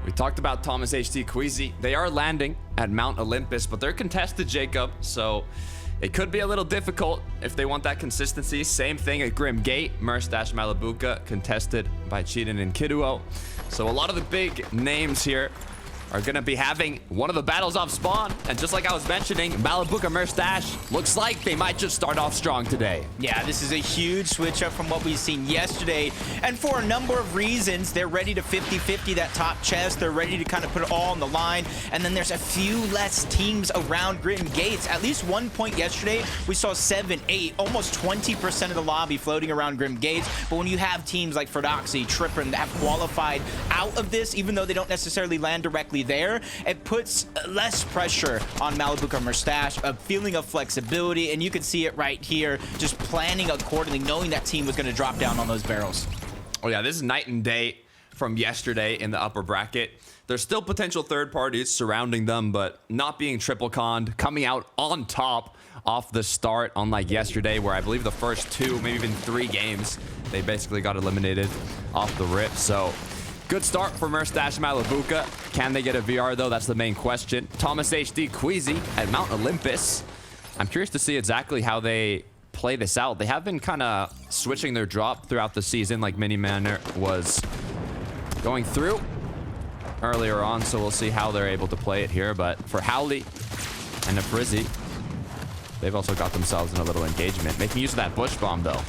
We talked about Thomas HD Queasy. They are landing at Mount Olympus, but they're contested, Jacob. So it could be a little difficult if they want that consistency. Same thing at Grim Gate, Merstash Malabuka, contested by Cheatin and Kiduo. So a lot of the big names here are going to be having one of the battles off spawn. And just like I was mentioning, Malabuka Merstash looks like they might just start off strong today. Yeah, this is a huge switch up from what we've seen yesterday. And for a number of reasons, they're ready to 50-50 that top chest. They're ready to kind of put it all on the line. And then there's a few less teams around Grim Gates. At least one point yesterday, we saw 7, 8, almost 20% of the lobby floating around Grim Gates. But when you have teams like Ferdoxy, Trippin that have qualified out of this, even though they don't necessarily land directly there, it puts less pressure on Malabuka Merstash, a feeling of flexibility, and you can see it right here, just planning accordingly, knowing that team was going to drop down on those barrels. Oh yeah, this is night and day from yesterday in the upper bracket. There's still potential third parties surrounding them, but not being triple conned, coming out on top off the start, unlike yesterday, where I believe the first 2, maybe even 3 games, they basically got eliminated off the rip. So good start for Merstash Malabuka. Can they get a VR though? That's the main question. Thomas HD Queasy at Mount Olympus. I'm curious to see exactly how they play this out. They have been kind of switching their drop throughout the season, like Miniman was going through earlier on, so we'll see how they're able to play it here. But for Howley and Frizzy, they've also got themselves in a little engagement, making use of that bush bomb though.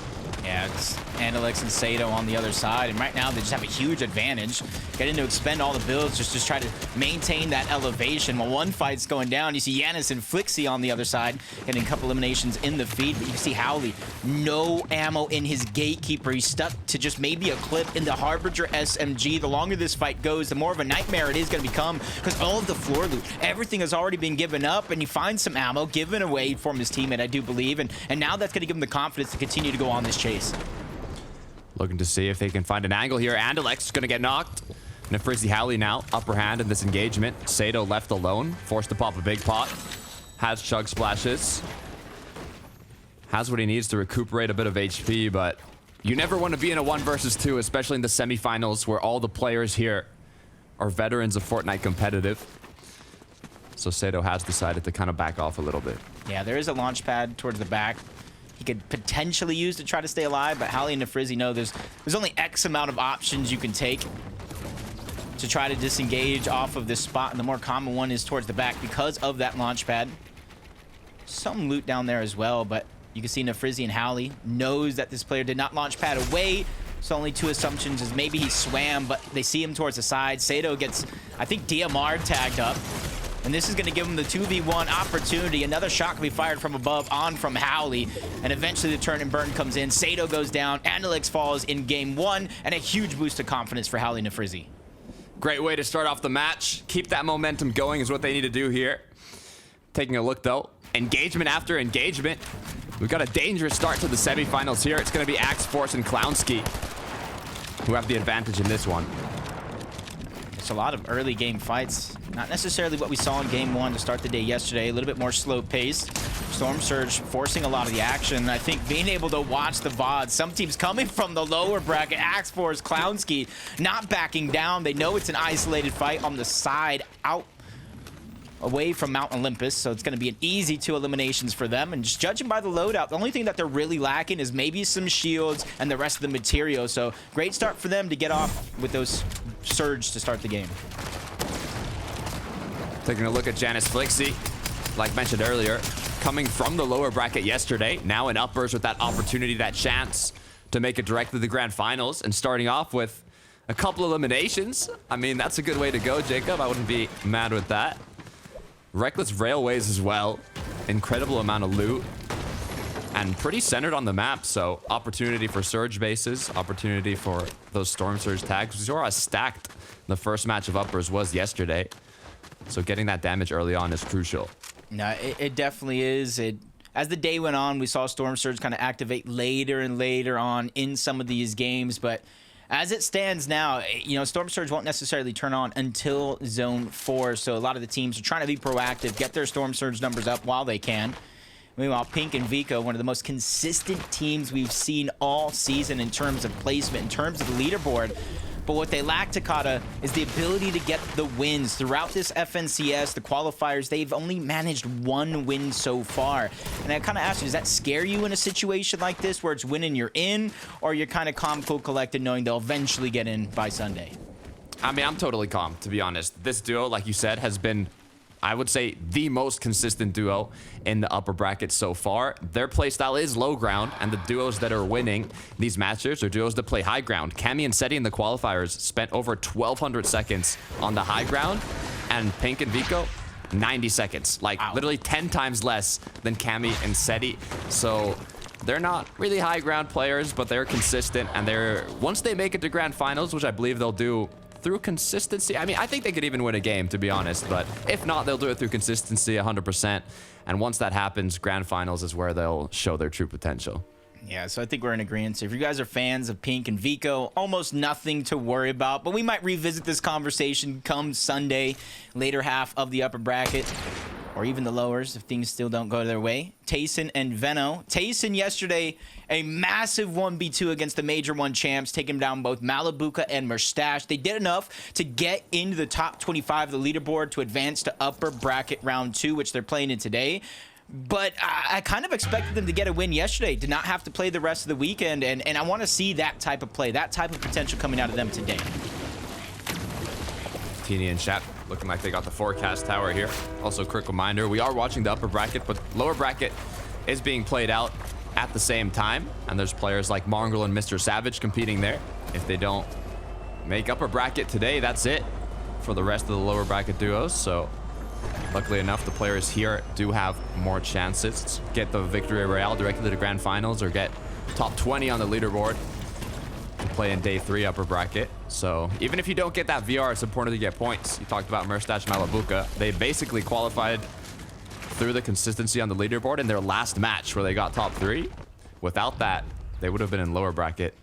Yeah, it's Andelix and Sato on the other side, and right now they just have a huge advantage. Getting to expend all the builds, just try to maintain that elevation. While one fight's going down, you see Yanis and Flixie on the other side, getting a couple eliminations in the feed, but you can see Howley, no ammo in his gatekeeper. He's stuck to just maybe a clip in the Harbinger SMG. The longer this fight goes, the more of a nightmare it is going to become, because all of the floor loot, everything has already been given up, and he finds some ammo given away from his teammate, I do believe, and now that's going to give him the confidence to continue to go on this chase. Looking to see if they can find an angle here. Andelix is going to get knocked. And Frizzy Howley now upper hand in this engagement. Sato left alone, forced to pop a big pot. Has chug splashes. Has what he needs to recuperate a bit of HP, but you never want to be in a 1 versus 2, especially in the semifinals where all the players here are veterans of Fortnite competitive. So Sato has decided to kind of back off a little bit. Yeah, there is a launch pad towards the back he could potentially use to try to stay alive, but Howley and Frizzy know there's only X amount of options you can take to try to disengage off of this spot, and the more common one is towards the back because of that launch pad. Some loot down there as well, but you can see Frizzy and Howley knows that this player did not launch pad away, so only 2 assumptions is maybe he swam, but they see him towards the side. Sato gets, I think, DMR tagged up. And this is going to give him the 2v1 opportunity. Another shot can be fired from above on from Howley. And eventually the turn and burn comes in. Sato goes down. Andelix falls in game 1. And a huge boost of confidence for Howley and Frizzy. Great way to start off the match. Keep that momentum going is what they need to do here. Taking a look though. Engagement after engagement. We've got a dangerous start to the semifinals here. It's going to be Axe Force and Clownski who have the advantage in this one. It's a lot of early game fights. Not necessarily what we saw in game 1 to start the day yesterday. A little bit more slow paced. Storm Surge forcing a lot of the action. I think being able to watch the VODs, some teams coming from the lower bracket, Axe Force, Clownski, not backing down. They know it's an isolated fight on the side out away from Mount Olympus, so it's going to be an easy 2 eliminations for them. And just judging by the loadout, the only thing that they're really lacking is maybe some shields and the rest of the material. So great start for them to get off with those Surge to start the game. Taking a look at Janice Flixie, like mentioned earlier, coming from the lower bracket yesterday, now in uppers with that opportunity, that chance to make it direct to the grand finals, and starting off with a couple eliminations. I mean, that's a good way to go, Jacob. I wouldn't be mad with that. Reckless Railways as well. Incredible amount of loot. And pretty centered on the map, so opportunity for Surge bases, opportunity for those Storm Surge tags. We saw how stacked the first match of uppers was yesterday. So getting that damage early on is crucial. No, it definitely is. As the day went on, we saw Storm Surge kind of activate later and later on in some of these games, but as it stands now, you know, Storm Surge won't necessarily turn on until Zone 4, so a lot of the teams are trying to be proactive, get their Storm Surge numbers up while they can. Meanwhile, Pink and Vico, one of the most consistent teams we've seen all season in terms of placement, in terms of the leaderboard. But what they lack, Takata, is the ability to get the wins. Throughout this FNCS, the qualifiers, they've only managed 1 win so far. And I kind of asked you, does that scare you in a situation like this where it's winning you're in, or you're kind of calm, cool, collected, knowing they'll eventually get in by Sunday? I mean, I'm totally calm, to be honest. This duo, like you said, has been, I would say, the most consistent duo in the upper bracket so far. Their playstyle is low ground, and the duos that are winning these matches are duos that play high ground. Cammy and Seti in the qualifiers spent over 1,200 seconds on the high ground, and Pink and Vico, 90 seconds. Like, wow. Literally 10 times less than Cammy and Seti. So they're not really high ground players, but they're consistent, and once they make it to grand finals, which I believe they'll do through consistency. I mean, I think they could even win a game, to be honest, but if not, they'll do it through consistency 100%. And once that happens, grand finals is where they'll show their true potential. Yeah, so I think we're in agreement. So if you guys are fans of Pink and Vico, almost nothing to worry about, but we might revisit this conversation come Sunday, later half of the upper bracket, or even the lowers if things still don't go their way. Tayson and Veno. Tayson yesterday, a massive 1v2 against the Major 1 champs, taking down both Malabuka and Mustache. They did enough to get into the top 25 of the leaderboard to advance to upper bracket round 2, which they're playing in today. But I kind of expected them to get a win yesterday, to not have to play the rest of the weekend, and I want to see that type of play, that type of potential coming out of them today. Teeny and Shap looking like they got the forecast tower here. Also, quick reminder, we are watching the upper bracket, but lower bracket is being played out at the same time, and there's players like Mongrel and Mr. Savage competing there. If they don't make upper bracket today, that's it for the rest of the lower bracket duos. So luckily enough, the players here do have more chances to get the victory royale directly to the grand finals or get top 20 on the leaderboard to play in day 3 upper bracket. So even if you don't get that VR, it's important to get points. You talked about Mustache Malabuka. They basically qualified through the consistency on the leaderboard in their last match where they got top 3. Without that, they would have been in lower bracket.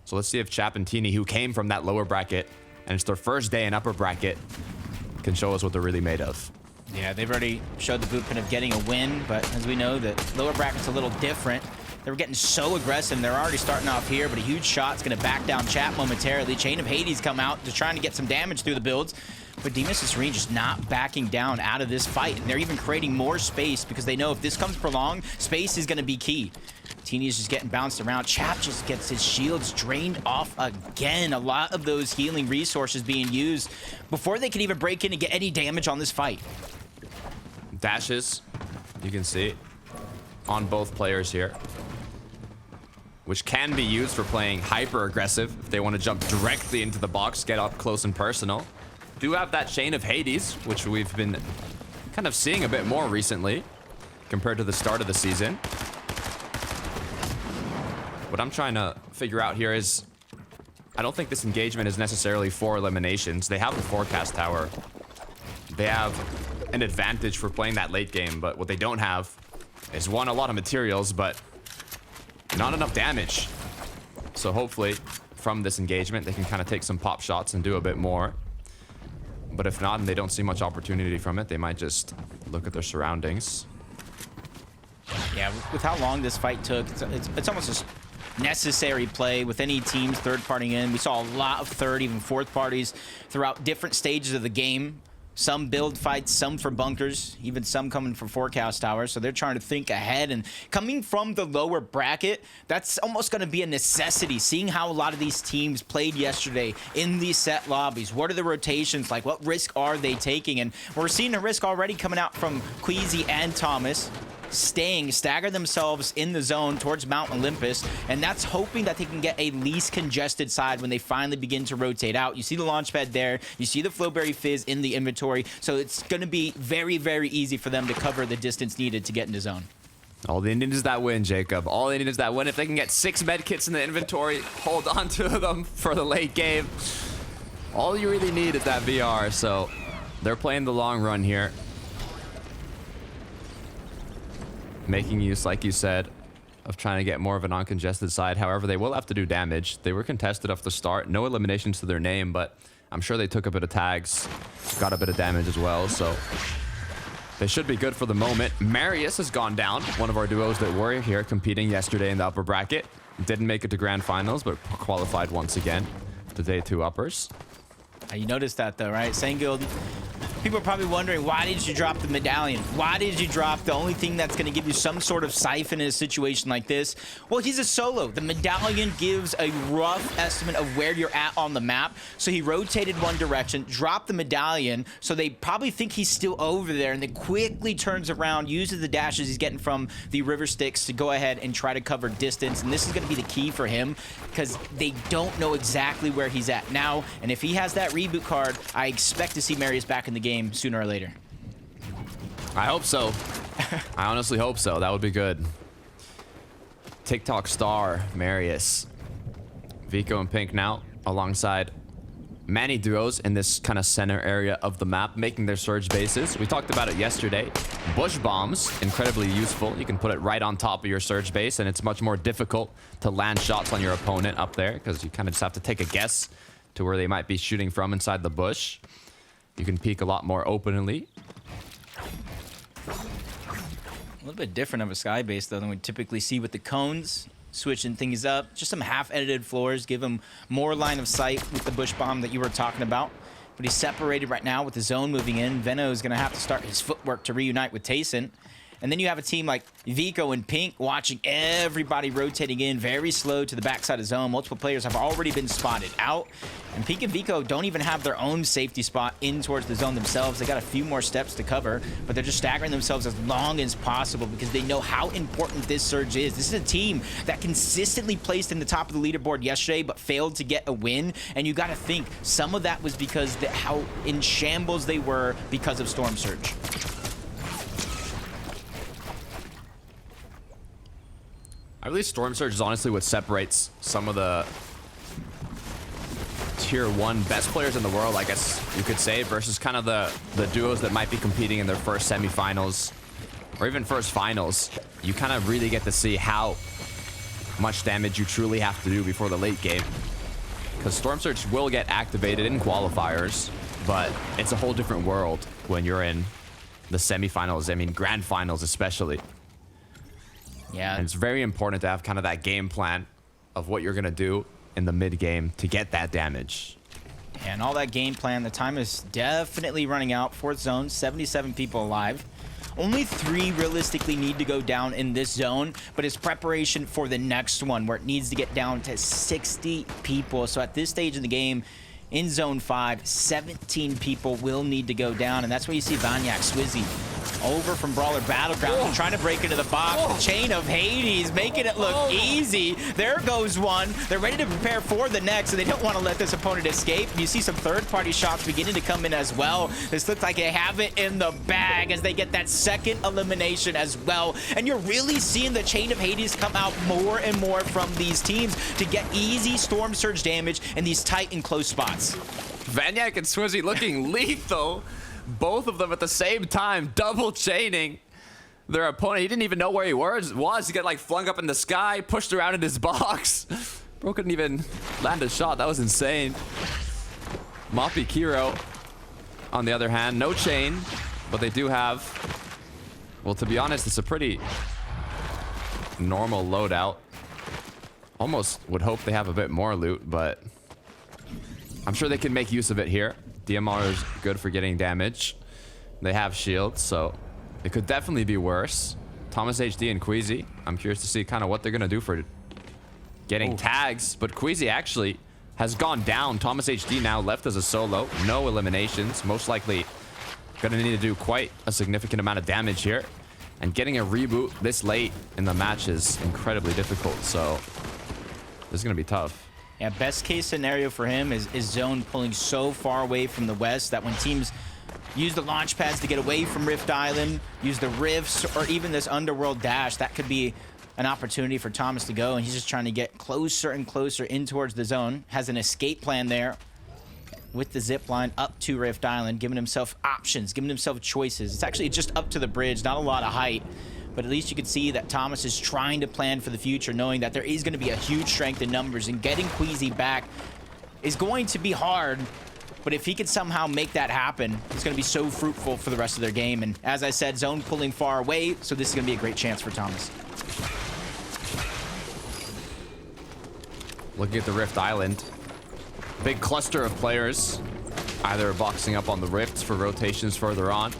So let's see if Chap and Teeny, who came from that lower bracket, and it's their first day in upper bracket, can show us what they're really made of. Yeah, they've already showed the blueprint of getting a win, but as we know, the lower bracket's a little different. They were getting so aggressive. They're already starting off here, but a huge shot's going to back down Chap momentarily. Chain of Hades come out, just trying to get some damage through the builds. But Demus and Serene just not backing down out of this fight. And they're even creating more space because they know if this comes prolonged, space is going to be key. Teeny is just getting bounced around. Chap just gets his shields drained off again. A lot of those healing resources being used before they can even break in and get any damage on this fight. Dashes, you can see, on both players here, which can be used for playing hyper aggressive if they want to jump directly into the box, get up close and personal. Do have that Chain of Hades, which we've been kind of seeing a bit more recently compared to the start of the season. What I'm trying to figure out here is, I don't think this engagement is necessarily for eliminations. They have the forecast tower. They have an advantage for playing that late game, but what they don't have is, one, a lot of materials, but not enough damage. So hopefully from this engagement, they can kind of take some pop shots and do a bit more. But if not, and they don't see much opportunity from it, they might just look at their surroundings. Yeah, with how long this fight took, it's almost a necessary play with any teams third partying in. We saw a lot of third, even fourth parties throughout different stages of the game. Some build fights, some for bunkers, even some coming for forecast towers. So they're trying to think ahead. And coming from the lower bracket, that's almost going to be a necessity. Seeing how a lot of these teams played yesterday in these set lobbies. What are the rotations like? What risk are they taking? And we're seeing a risk already coming out from Queasy and Thomas. Stagger themselves in the zone towards Mount Olympus, and that's hoping that they can get a least congested side when they finally begin to rotate out. You see the launch pad there, you see the Flowberry Fizz in the inventory, so it's going to be very, very easy for them to cover the distance needed to get into zone. All they need is that win, Jacob. All they need is that win. If they can get 6 med kits in the inventory, hold on to them for the late game. All you really need is that VR, so they're playing the long run here. Making use, like you said, of trying to get more of an uncongested side. However, they will have to do damage. They were contested off the start. No eliminations to their name, but I'm sure they took a bit of tags, got a bit of damage as well, so they should be good for the moment. Marius has gone down, one of our duos that were here competing yesterday in the upper bracket. Didn't make it to grand finals, but qualified once again. the day 2 uppers. You noticed that though, right? Sanguild, people are probably wondering, why did you drop the medallion? Why did you drop the only thing that's going to give you some sort of siphon in a situation like this? Well, he's a solo. The medallion gives a rough estimate of where you're at on the map. So he rotated one direction, dropped the medallion, so they probably think he's still over there, and then quickly turns around, uses the dashes he's getting from the river sticks to go ahead and try to cover distance. And this is going to be the key for him, because they don't know exactly where he's at now. And if he has that reboot card, I expect to see Marius back in the game sooner or later. I hope so. I honestly hope so. That would be good. TikTok star Marius. Vico and Pink now alongside many duos in this kind of center area of the map, making their surge bases. We talked about it yesterday. Bush bombs, incredibly useful. You can put it right on top of your surge base, and it's much more difficult to land shots on your opponent up there, because you kind of just have to take a guess to where they might be shooting from inside the bush. You can peek a lot more openly. A little bit different of a sky base, though, than we typically see with the cones. Switching things up. Just some half-edited floors. Give him more line of sight with the bush bomb that you were talking about. But he's separated right now with the zone moving in. Veno is going to have to start his footwork to reunite with Tayson. And then you have a team like Vico and Pink watching everybody rotating in very slow to the backside of zone. Multiple players have already been spotted out. And Pink and Vico don't even have their own safety spot in towards the zone themselves. They got a few more steps to cover, but they're just staggering themselves as long as possible because they know how important this surge is. This is a team that consistently placed in the top of the leaderboard yesterday, but failed to get a win. And you got to think some of that was because how in shambles they were because of Storm Surge. I believe Storm Surge is honestly what separates some of the tier 1 best players in the world, I guess you could say, versus kind of the duos that might be competing in their first semifinals or even first finals. You kind of really get to see how much damage you truly have to do before the late game, because Storm Surge will get activated in qualifiers, but it's a whole different world when you're in the semifinals. I mean, grand finals especially. Yeah, and it's very important to have kind of that game plan of what you're going to do in the mid game to get that damage. And all that game plan, the time is definitely running out. Fourth zone, 77 people alive. Only 3 realistically need to go down in this zone, but it's preparation for the next one where it needs to get down to 60 people. So at this stage in the game, in zone 5, 17 people will need to go down, and that's where you see Vanyak, Swizzy, over from Brawler Battleground, trying to break into the box. The Chain of Hades, making it look easy. There goes one. They're ready to prepare for the next, and they don't want to let this opponent escape. You see some third-party shots beginning to come in as well. This looks like they have it in the bag as they get that second elimination as well. And you're really seeing the Chain of Hades come out more and more from these teams to get easy Storm Surge damage in these tight and close spots. Vanyak and Swizzy looking lethal. Both of them at the same time, double chaining their opponent. He didn't even know where he was. He got like flung up in the sky, pushed around in his box. Bro couldn't even land a shot. That was insane. Moppy Kiro, on the other hand, no chain, but they do have, well, to be honest, it's a pretty normal loadout. Almost would hope they have a bit more loot, but I'm sure they can make use of it here. DMR is good for getting damage. They have shields, so it could definitely be worse. Thomas HD and Queasy, I'm curious to see kind of what they're going to do for getting tags. But Queasy actually has gone down. Thomas HD now left as a solo. No eliminations. Most likely going to need to do quite a significant amount of damage here. And getting a reboot this late in the match is incredibly difficult. So this is going to be tough. Yeah, best case scenario for him is zone pulling so far away from the west that when teams use the launch pads to get away from Rift Island, use the rifts, or even this underworld dash, that could be an opportunity for Thomas to go. And he's just trying to get closer and closer in towards the zone. Has an escape plan there with the zip line up to Rift Island, giving himself options, giving himself choices. It's actually just up to the bridge, not a lot of height. But at least you can see that Thomas is trying to plan for the future, knowing that there is going to be a huge strength in numbers, and getting Queasy back is going to be hard. But if he can somehow make that happen, it's going to be so fruitful for the rest of their game. And as I said, zone pulling far away, so this is going to be a great chance for Thomas. Looking at the Rift Island, Big cluster of players, either boxing up on the rifts for rotations further on,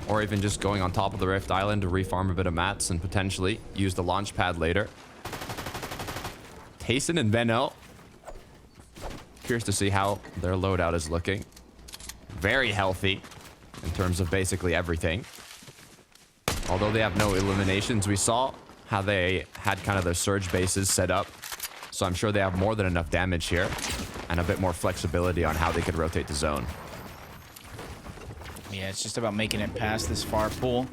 or even just going on top of the rift island to refarm a bit of mats and potentially use the launch pad later. Tayson and Venno. Curious to see how their loadout is looking. Very healthy in terms of basically everything. Although they have no eliminations, we saw how they had kind of their surge bases set up. So I'm sure they have more than enough damage here and a bit more flexibility on how they could rotate the zone. Yeah, it's just about making it past this far pool.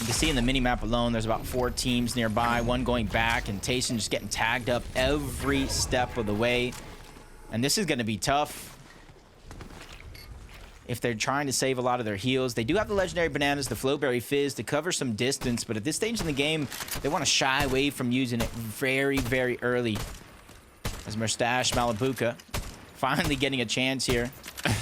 You can see in the minimap alone, there's about 4 teams nearby, one going back, and Tayson just getting tagged up every step of the way. And this is going to be tough if they're trying to save a lot of their heals. They do have the legendary bananas, the Flowberry Fizz to cover some distance, but at this stage in the game, they want to shy away from using it very, very early. As Mustache Malabuka finally getting a chance here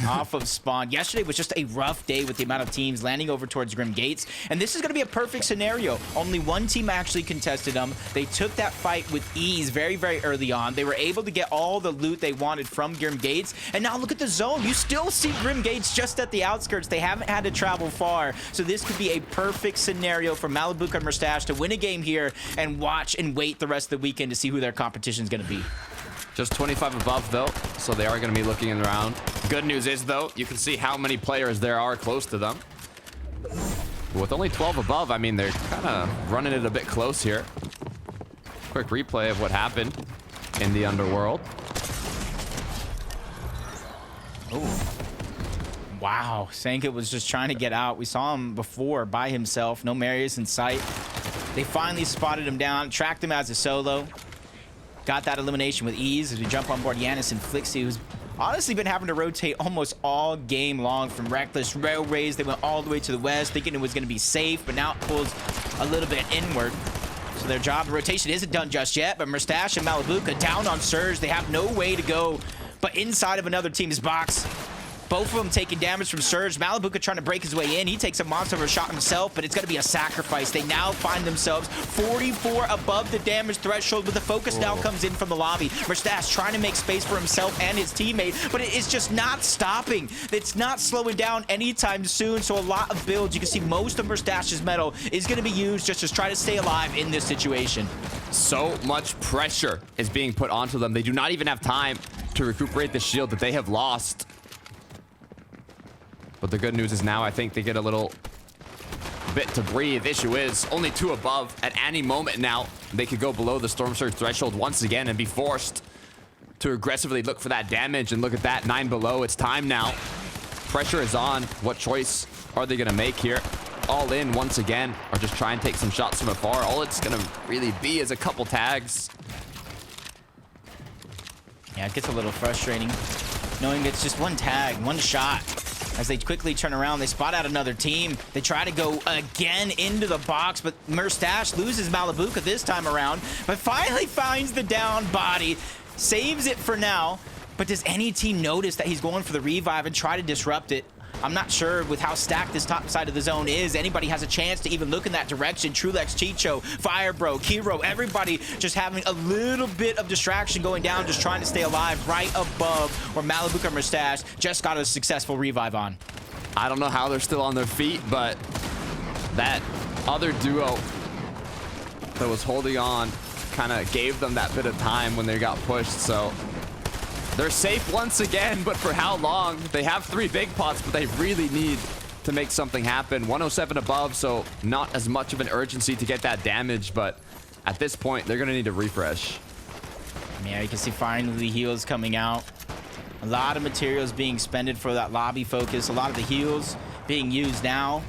off of spawn. Yesterday was just a rough day with the amount of teams landing over towards Grim Gates, and this is going to be a perfect scenario. Only one team actually contested them. They took that fight with ease very, very early on. They were able to get all the loot they wanted from Grim Gates, and now look at the zone. You still see Grim Gates just at the outskirts. They haven't had to travel far, so this could be a perfect scenario for Malabuka and Mustache to win a game here and watch and wait the rest of the weekend to see who their competition is going to be. Just 25 above, though, so they are going to be looking around. Good news is, though, you can see how many players there are close to them. With only 12 above, I mean, they're kind of running it a bit close here. Quick replay of what happened in the underworld. Oh. Wow. Sanka was just trying to get out. We saw him before by himself. No Marius in sight. They finally spotted him down, tracked him as a solo. Got that elimination with ease as we jump on board Yanis and Flixie, who's honestly been having to rotate almost all game long from Reckless Railways. They went all the way to the west, thinking it was going to be safe, but now it pulls a little bit inward. So their job of rotation isn't done just yet, but Mustache and Malabuka down on Surge. They have no way to go but inside of another team's box. Both of them taking damage from Surge. Malabuka trying to break his way in. He takes a monster shot himself, but it's going to be a sacrifice. They now find themselves 44 above the damage threshold, but the focus now comes in from the lobby. Mustache trying to make space for himself and his teammate, but it is just not stopping. It's not slowing down anytime soon, so a lot of builds. You can see most of Mustache's metal is going to be used just to try to stay alive in this situation. So much pressure is being put onto them. They do not even have time to recuperate the shield that they have lost. But the good news is now I think they get a little bit to breathe. Issue is only 2 above. At any moment now, they could go below the Storm Surge threshold once again and be forced to aggressively look for that damage. And look at that, 9 below. It's time now. Pressure is on. What choice are they going to make here? All in once again, or just try and take some shots from afar? All it's going to really be is a couple tags. Yeah, it gets a little frustrating knowing it's just one tag, one shot. As they quickly turn around, they spot out another team. They try to go again into the box, but Mustache loses Malabuka this time around, but finally finds the down body, saves it for now. But does any team notice that he's going for the revive and try to disrupt it? I'm not sure with how stacked this top side of the zone is. Anybody has a chance to even look in that direction. Trulex, Chicho, Firebro, Kiro, everybody just having a little bit of distraction going down, just trying to stay alive right above where Malabuka and Mustache just got a successful revive on. I don't know how they're still on their feet, but that other duo that was holding on kind of gave them that bit of time when they got pushed, so they're safe once again, but for how long? They have 3 big pots, but they really need to make something happen. 107 above, so not as much of an urgency to get that damage, but at this point, they're going to need to refresh. Yeah, you can see finally heals coming out. A lot of materials being expended for that lobby focus. A lot of the heals being used now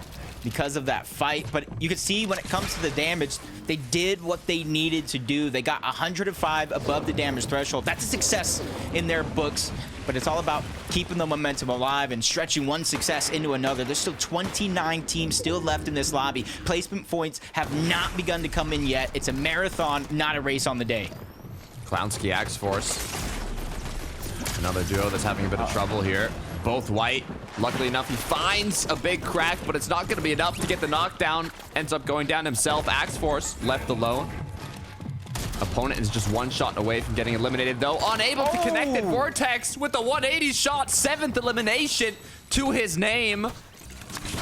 because of that fight, but you can see when it comes to the damage, they did what they needed to do. They got 105 above the damage threshold. That's a success in their books, but it's all about keeping the momentum alive and stretching one success into another. There's still 29 teams still left in this lobby. Placement points have not begun to come in yet. It's a marathon, not a race on the day. Clownski Axe Force. Another duo that's having a bit of trouble here. Both white. Luckily enough, he finds a big crack, but it's not going to be enough to get the knockdown. Ends up going down himself. Axe Force left alone. Opponent is just one shot away from getting eliminated, though. Unable to connect it. Vortex with the 180 shot. 7th elimination to his name.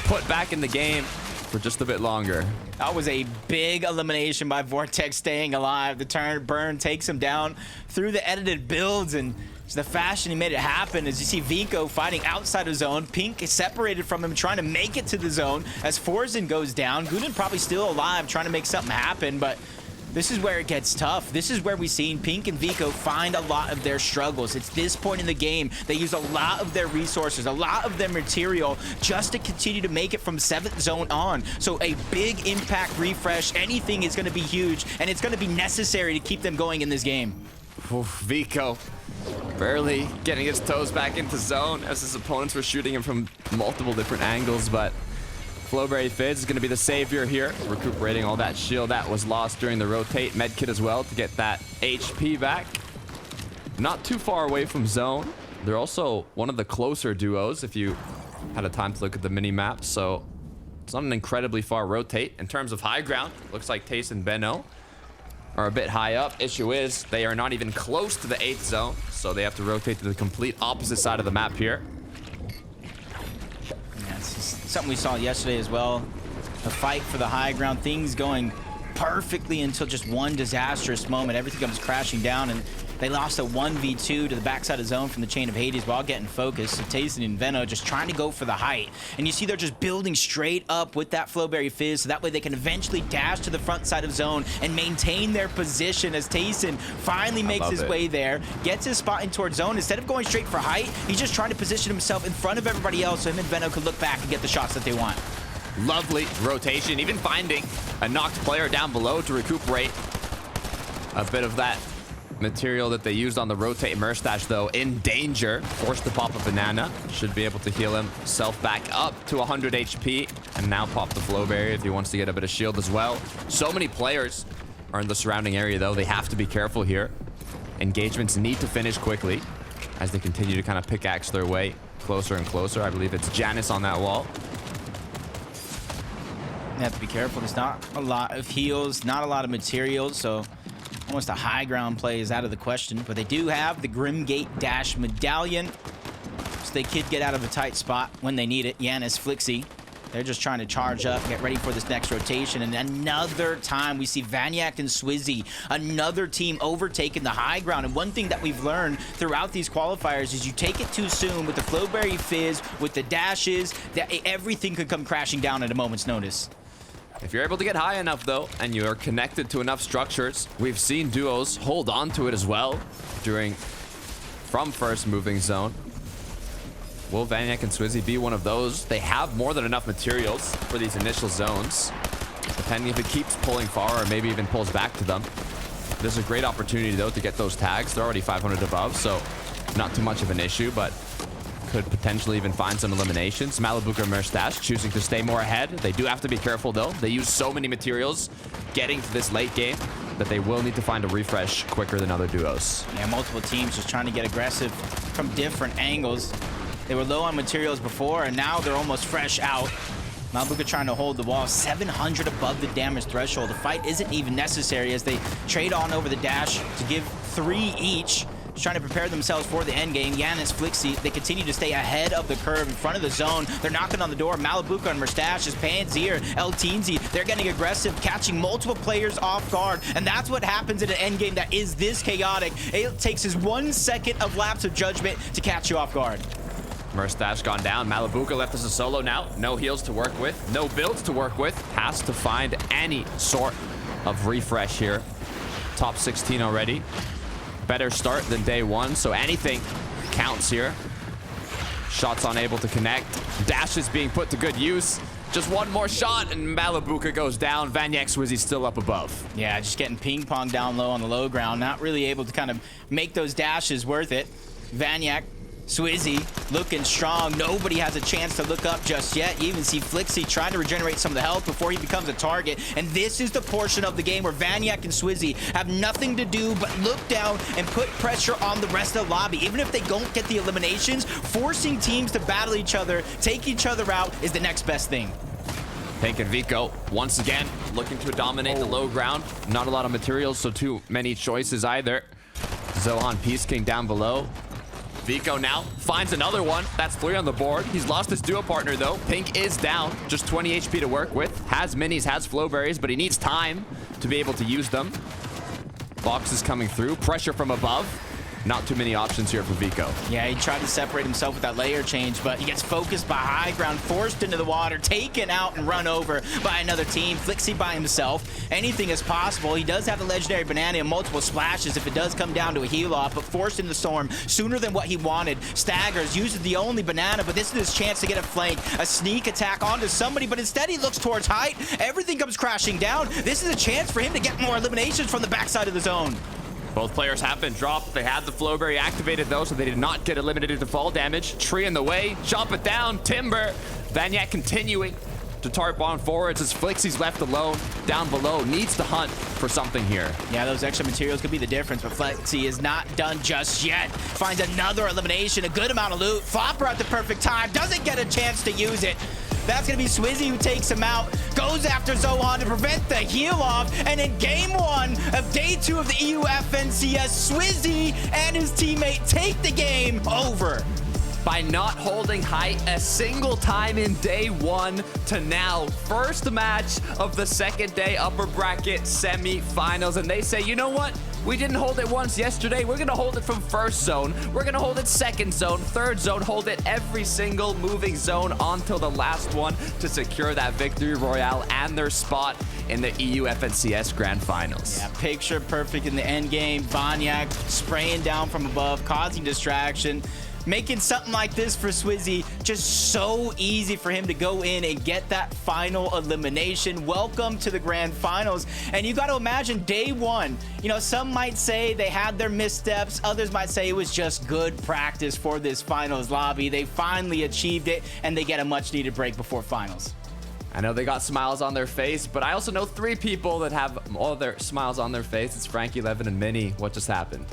Put back in the game for just a bit longer. That was a big elimination by Vortex, staying alive. The turn burn takes him down through the edited builds, and the fashion he made it happen. As you see Vico fighting outside of zone, Pink is separated from him, trying to make it to the zone. As Forzen goes down, Guden probably still alive, trying to make something happen, but this is where it gets tough. This is where we've seen Pink and Vico find a lot of their struggles. It's this point in the game. They use a lot of their resources, a lot of their material just to continue to make it from 7th zone on. So a big impact refresh, anything is going to be huge, and it's going to be necessary to keep them going in this game. Oof, Vico barely getting his toes back into zone as his opponents were shooting him from multiple different angles, but Flowberry Fizz is going to be the savior here, recuperating all that shield that was lost during the rotate. Medkit as well to get that HP back. Not too far away from zone. They're also one of the closer duos if you had a time to look at the mini-map, so it's not an incredibly far rotate. In terms of high ground, looks like Tace and Benno are a bit high up. Issue is they are not even close to the 8th zone, so they have to rotate to the complete opposite side of the map here. Yeah, it's just something we saw yesterday as well. A fight for the high ground, things going perfectly until just one disastrous moment. Everything comes crashing down, and they lost a 1v2 to the backside of zone from the Chain of Hades while getting focused. So Tayson and Venno just trying to go for the height. And you see they're just building straight up with that Flowberry Fizz, so that way they can eventually dash to the front side of zone and maintain their position as Tayson finally makes his way there, gets his spot in towards zone. Instead of going straight for height, he's just trying to position himself in front of everybody else so him and Venno could look back and get the shots that they want. Lovely rotation, even finding a knocked player down below to recuperate a bit of that material that they used on the rotate. Merstash, though, in danger, forced to pop a banana. Should be able to heal himself back up to 100 HP, and now pop the flow barrier if he wants to get a bit of shield as well. So many players are in the surrounding area, though. They have to be careful here. Engagements need to finish quickly as they continue to kind of pickaxe their way closer and closer. I believe it's Janice on that wall. You have to be careful. There's not a lot of heals, not a lot of materials, so almost a high ground play is out of the question. But they do have the Grimgate Dash Medallion, so they could get out of a tight spot when they need it. Yanis, Flixie, they're just trying to charge up, get ready for this next rotation. And another time we see Vanyak and Swizzy, another team overtaking the high ground. And one thing that we've learned throughout these qualifiers is you take it too soon with the Flowberry Fizz, with the dashes, that everything could come crashing down at a moment's notice. If you're able to get high enough, though, and you are connected to enough structures, we've seen duos hold on to it as well from first moving zone. Will Vanyak and Swizzy be one of those? They have more than enough materials for these initial zones, depending if it keeps pulling far or maybe even pulls back to them. There's a great opportunity, though, to get those tags. They're already 500 above, so not too much of an issue, but could potentially even find some eliminations. Malibuka and Merstash choosing to stay more ahead. They do have to be careful, though. They use so many materials getting to this late game that they will need to find a refresh quicker than other duos. Yeah, multiple teams just trying to get aggressive from different angles. They were low on materials before, and now they're almost fresh out. Malibuka trying to hold the wall, 700 above the damage threshold. The fight isn't even necessary as they trade on over the dash to give 3 each. Trying to prepare themselves for the end game. Yanis, Flixie, they continue to stay ahead of the curve in front of the zone. They're knocking on the door. Malibuka and Merstash, Panzir, El Teenzy, they're getting aggressive, catching multiple players off guard. And that's what happens in an end game that is this chaotic. It takes his 1 second of lapse of judgment to catch you off guard. Merstash gone down. Malibuka left as a solo now. No heals to work with. No builds to work with. Has to find any sort of refresh here. Top 16 already. Better start than day one, so anything counts here. Shots unable to connect. Dashes being put to good use. Just one more shot and Malibuka goes down. Vanyak Swizzy still up above. Yeah, just getting ping pong down low on the low ground. Not really able to kind of make those dashes worth it. Vanyak, Swizzy looking strong. Nobody has a chance to look up just yet. You even see Flixie trying to regenerate some of the health before he becomes a target. And this is the portion of the game where Vanyak and Swizzy have nothing to do but look down and put pressure on the rest of the lobby. Even if they don't get the eliminations, forcing teams to battle each other, take each other out is the next best thing. Pink and Vico, once again, looking to dominate the low ground. Not a lot of materials, so too many choices either. Zohan Peace King down below. Vico now finds another one. That's 3 on the board. He's lost his duo partner, though. Pink is down. Just 20 HP to work with. Has minis, has flow berries, but he needs time to be able to use them. Box is coming through. Pressure from above. Not too many options here for Vico. Yeah, he tried to separate himself with that layer change, but he gets focused by high ground, forced into the water, taken out and run over by another team. Flixie by himself. Anything is possible. He does have the legendary banana and multiple splashes if it does come down to a heal off, but forced in the storm sooner than what he wanted. Staggers, uses the only banana, but this is his chance to get a flank, a sneak attack onto somebody, but instead he looks towards height. Everything comes crashing down. This is a chance for him to get more eliminations from the backside of the zone. Both players have been dropped. They had the Flowberry activated, though, so they did not get eliminated to fall damage. Tree in the way. Chop it down. Timber. Vanyak continuing to tart bomb forwards as Flixie's left alone. Down below. Needs to hunt for something here. Yeah, those extra materials could be the difference, but Flexi is not done just yet. Finds another elimination. A good amount of loot. Flopper at the perfect time. Doesn't get a chance to use it. That's going to be Swizzy who takes him out, goes after Zohan to prevent the heal off, and in game 1 of day 2 of the EU FNCS, Swizzy and his teammate take the game over. By not holding height a single time in day 1 to now, first match of the second day upper bracket semi-finals, and they say, you know what? We didn't hold it once yesterday. We're going to hold it from first zone. We're going to hold it second zone, third zone, hold it every single moving zone until the last one to secure that victory royale and their spot in the EU FNCS Grand Finals. Yeah, picture perfect in the end game. Vanyak spraying down from above, causing distraction. Making something like this for Swizzy just so easy for him to go in and get that final elimination. Welcome to the grand finals. And you got to imagine day 1, you know, some might say they had their missteps. Others might say it was just good practice for this finals lobby. They finally achieved it and they get a much needed break before finals. I know they got smiles on their face, but I also know 3 people that have all their smiles on their face. It's Frankie, Levin, and Minnie. What just happened?